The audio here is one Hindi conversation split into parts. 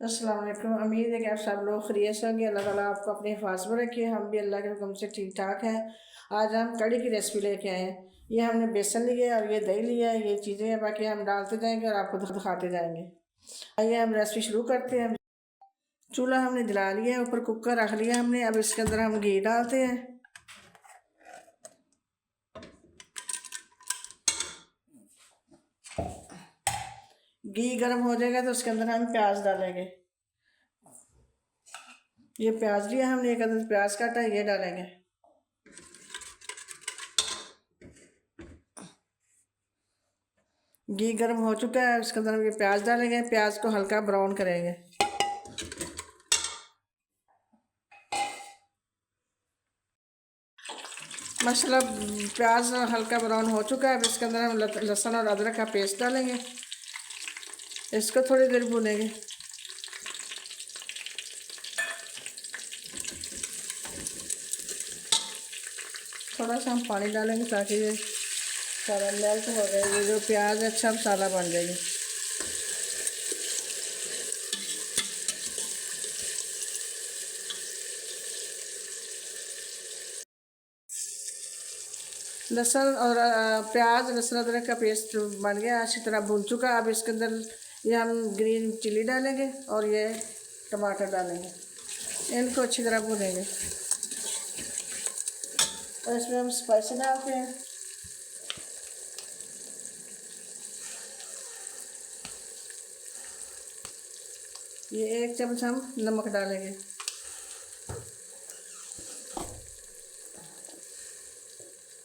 अस्सलाम वालेकुम। उम्मीद है कि आप सब लोग खैरियत से होंगे। अल्लाह ताला आपको अपने हिफाज़त में रखे। हम भी अल्लाह के हुक्म से ठीक ठाक हैं। आज हम कड़ी की रेसिपी लेके आए हैं। ये हमने बेसन लिया है और ये दही लिया है। ये चीज़ें हैं, बाकी हम डालते जाएंगे और आपको दिखाते जाएंगे। आइए हम रेसिपी शुरू करते हैं। चूल्हा हमने जला लिया है, ऊपर कुकर रख लिया हमने। अब इसके अंदर हम घी डालते हैं। घी गर्म हो जाएगा तो उसके अंदर हम प्याज डालेंगे। ये प्याज लिया हमने, एक अदद प्याज काटा है, ये डालेंगे। घी गर्म हो चुका है, उसके अंदर हम ये प्याज डालेंगे। प्याज को हल्का ब्राउन करेंगे। मसाला प्याज हल्का ब्राउन हो चुका है। अब इसके अंदर हम लहसुन और अदरक का पेस्ट डालेंगे। इसको थोड़ी देर भूनेंगे। थोड़ा सा हम पानी डालेंगे ताकि ये सारा मेल्ट हो जाए। ये जो प्याज अच्छा मसाला बन जाएगी। लहसुन और प्याज लहसुन अदरक का पेस्ट बन गया, अच्छी तरह भून चुका। अब इसके अंदर ये हम ग्रीन चिली डालेंगे और ये टमाटर डालेंगे। इनको अच्छी तरह भूनेंगे और इसमें हम स्पाइसी डालते हैं। ये 1 चम्मच हम नमक डालेंगे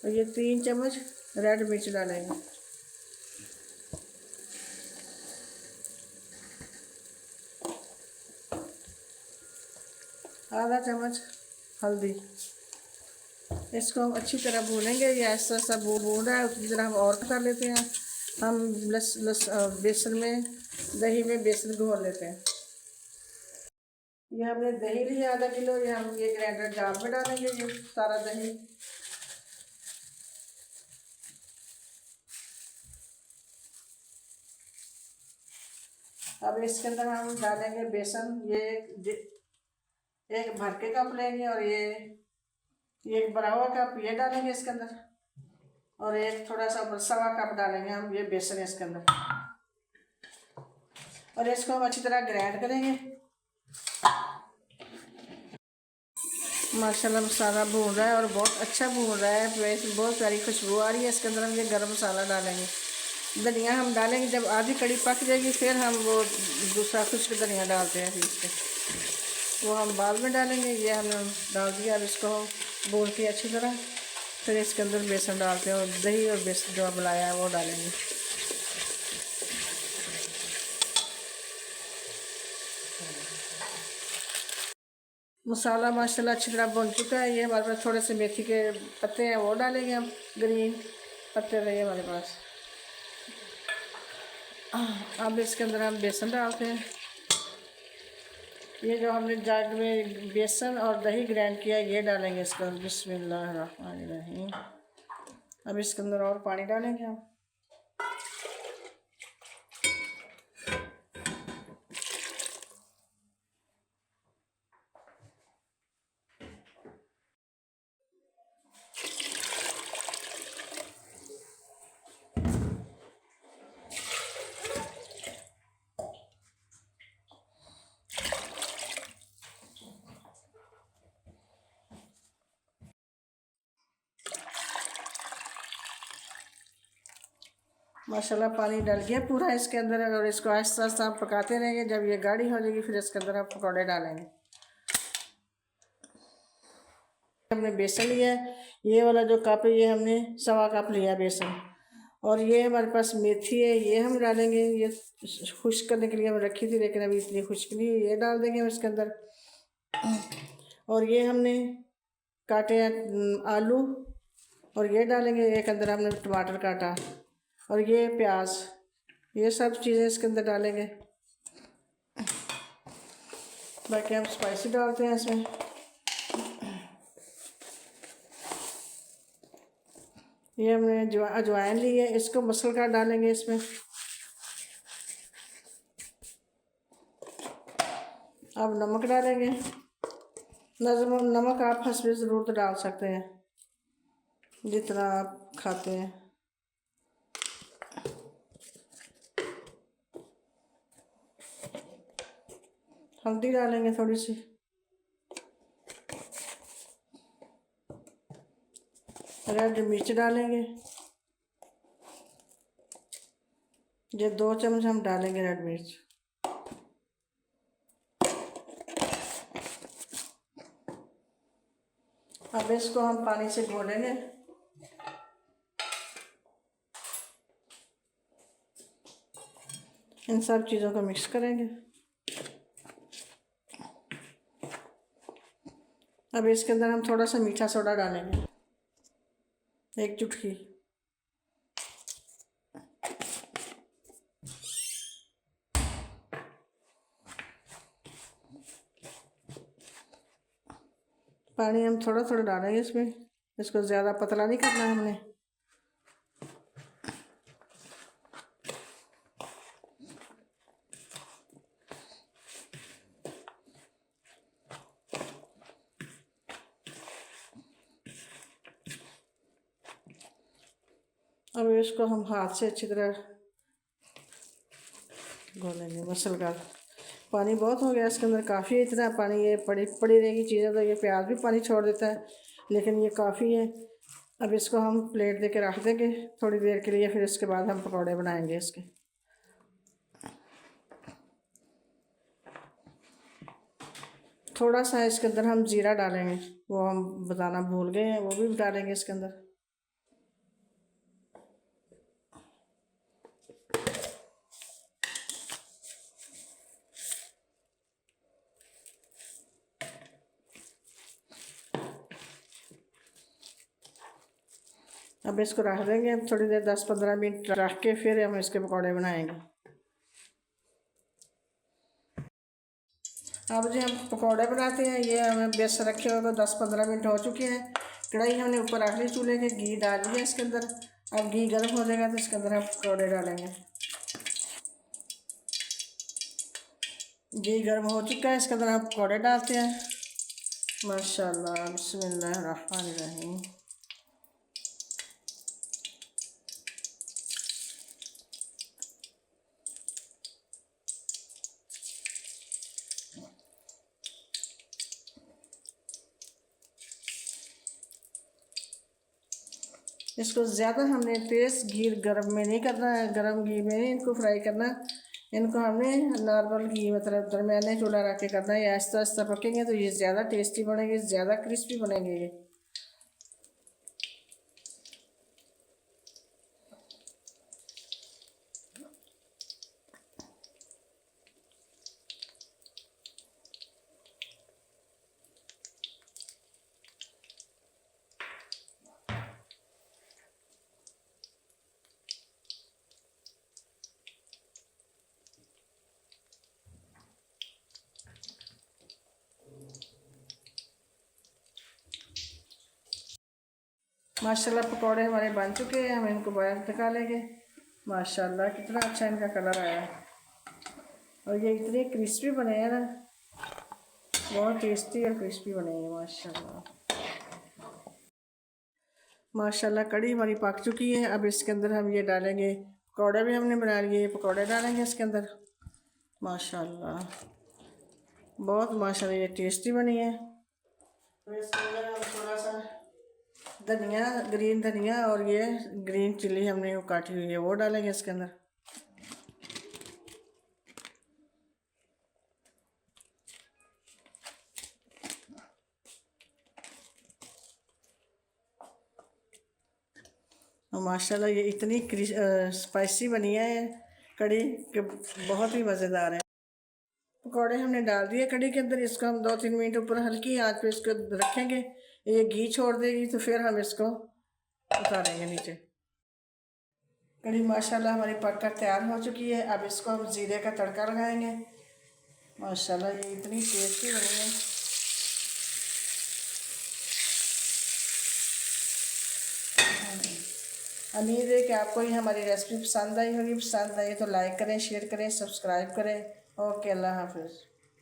और ये 3 चम्मच रेड मिर्च डालेंगे। आधा चम्मच हल्दी। इसको हम अच्छी तरह भूनेंगे। ये ऐसा सा भून रहा है, उसी तरह हम और कर लेते हैं। हम बेसन में दही में बेसन घोल लेते हैं। ये हमने दही लिया आधा किलो। ये ग्राइंडर जार में डालेंगे ये सारा दही। अब इसके अंदर हम डालेंगे बेसन। ये एक भर के कप लेंगे और ये एक बड़ा हुआ कप ये डालेंगे इसके अंदर। और एक थोड़ा सा सवा कप डालेंगे हम ये बेसन इसके अंदर। और इसको हम अच्छी तरह ग्राइंड करेंगे। माशाल्लाह मसाला भून रहा है और बहुत अच्छा भून रहा है। वैसे बहुत प्यारी खुशबू आ रही है। इसके अंदर हम ये गरम मसाला डालेंगे। धनिया हम डालेंगे जब आधी कड़ी पक जाएगी, फिर हम वो दूसरा खुश्क धनिया डालते हैं पीस के, वो हम बाद में डालेंगे। ये हमने डाल दिया। अब इसको भून के अच्छी तरह फिर इसके अंदर बेसन डालते हैं और दही और बेसन जो मिलाया है वो डालेंगे। मसाला माशाल्लाह अच्छी तरह भुन चुका है। ये हमारे पास थोड़े से मेथी के पत्ते हैं, वो डालेंगे हम। ग्रीन पत्ते रहिए हमारे पास। अब इसके अंदर हम बेसन डालते हैं। ये जो हमने जग में बेसन और दही ग्राइंड किया ये डालेंगे इसके अंदर। बिस्मिल्लाहिर्रहमानिर्रहीम। अब इसके अंदर और पानी डालेंगे हम। माशाल्लाह पानी डल गया पूरा इसके अंदर। और इसको आहिस्ता आहिस्ता पकाते रहेंगे। जब ये गाढ़ी हो जाएगी फिर इसके अंदर हम पकौड़े डालेंगे। हमने बेसन लिया है, ये वाला जो कप है ये हमने सवा कप लिया बेसन। और ये हमारे पास मेथी है, ये हम डालेंगे। ये खुश्क करने के लिए हम रखी थी लेकिन अभी इतनी खुश्क नहीं, ये डाल देंगे हम इसके अंदर। और ये हमने काटे हैं आलू और ये डालेंगे। एक अंदर हमने टमाटर काटा और ये प्याज, ये सब चीज़ें इसके अंदर डालेंगे। बाकी हम स्पाइसी डालते हैं इसमें। ये हमने अजवाइन ली है, इसको मसल कर डालेंगे इसमें। अब नमक डालेंगे। नमक आप हंसपे ज़रूर तो डाल सकते हैं जितना आप खाते हैं। हल्दी डालेंगे थोड़ी सी। रेड मिर्च डालेंगे, ये 2 चम्मच हम डालेंगे रेड मिर्च। अब इसको हम पानी से घोलेंगे। इन सब चीज़ों को मिक्स करेंगे। अब इसके अंदर हम थोड़ा सा मीठा सोडा डालेंगे, 1 चुटकी। पानी हम थोड़ा थोड़ा डालेंगे इसमें, इसको ज़्यादा पतला नहीं करना हमने। अब इसको हम हाथ से अच्छी तरह घोलेंगे मसल का। पानी बहुत हो गया इसके अंदर, काफ़ी है इतना पानी, ये पड़ी रहेगी चीज़ें तो ये प्याज भी पानी छोड़ देता है, लेकिन ये काफ़ी है। अब इसको हम प्लेट दे के रख देंगे थोड़ी देर के लिए, फिर इसके बाद हम पकौड़े बनाएंगे इसके। थोड़ा सा इसके अंदर हम ज़ीरा डालेंगे, वो हम बताना भूल गए हैं, वो भी डालेंगे इसके अंदर। अब इसको रख देंगे हम थोड़ी देर, 10-15 मिनट रख के फिर हम इसके पकौड़े बनाएंगे। अब जो हम पकौड़े बनाते हैं, ये हमें बेसन रखे हुए 10-15 मिनट हो चुके हैं। कढ़ाई हमने ऊपर रख ली चूल्हे के, घी डाल दिया इसके अंदर। अब घी गर्म हो जाएगा तो इसके अंदर हम पकौड़े डालेंगे। घी गर्म हो चुका है, इसके अंदर हम पकौड़े डालते हैं। माशाल्लाह, बिस्मिल्लाहिर्रहमानिर्रहीम। इसको ज़्यादा हमने तेज़ घी गर्म में नहीं करना है, गर्म घी में नहीं इनको फ्राई करना। इनको हमने नॉर्मल घी मतलब दरमियाने चूल्हा रख के करना है। आहिस्ता आहिस्ता पकेंगे तो ये ज़्यादा टेस्टी बनेंगे, ज़्यादा क्रिस्पी बनेंगे ये। माशाल्लाह पकौड़े हमारे बन चुके हैं, हम इनको बाहर निकालेंगे। माशाल्लाह कितना अच्छा इनका कलर आया है, और ये इतने क्रिस्पी बने हैं ना, बहुत टेस्टी और क्रिस्पी बने हैं माशाल्लाह। माशाल्लाह कढ़ी हमारी पक चुकी है। अब इसके अंदर हम ये डालेंगे, पकौड़े भी हमने बना लिए, पकौड़े डालेंगे इसके अंदर। माशाल्लाह बहुत माशाल्लाह ये टेस्टी बनी है। इसके अंदर हम थोड़ा सा धनिया, ग्रीन धनिया और ये ग्रीन चिल्ली हमने वो काटी हुई है वो डालेंगे इसके अंदर। और माशाल्लाह ये इतनी स्पाइसी बनी है कढ़ी कि बहुत ही मज़ेदार है। पकौड़े हमने डाल दिए कढ़ी के अंदर। इसको हम 2-3 मिनट ऊपर हल्की आंच पे इसको रखेंगे, ये घी छोड़ देगी तो फिर हम इसको उतारेंगे नीचे। कढ़ी माशाल्लाह हमारी पक कर तैयार हो चुकी है। अब इसको हम ज़ीरे का तड़का लगाएंगे। माशाल्लाह ये इतनी टेस्टी बनी है। उम्मीद है कि आपको ये हमारी रेसिपी पसंद आई होगी। पसंद आई तो लाइक करें, शेयर करें, सब्सक्राइब करें। ओके, अल्लाह हाफिज़।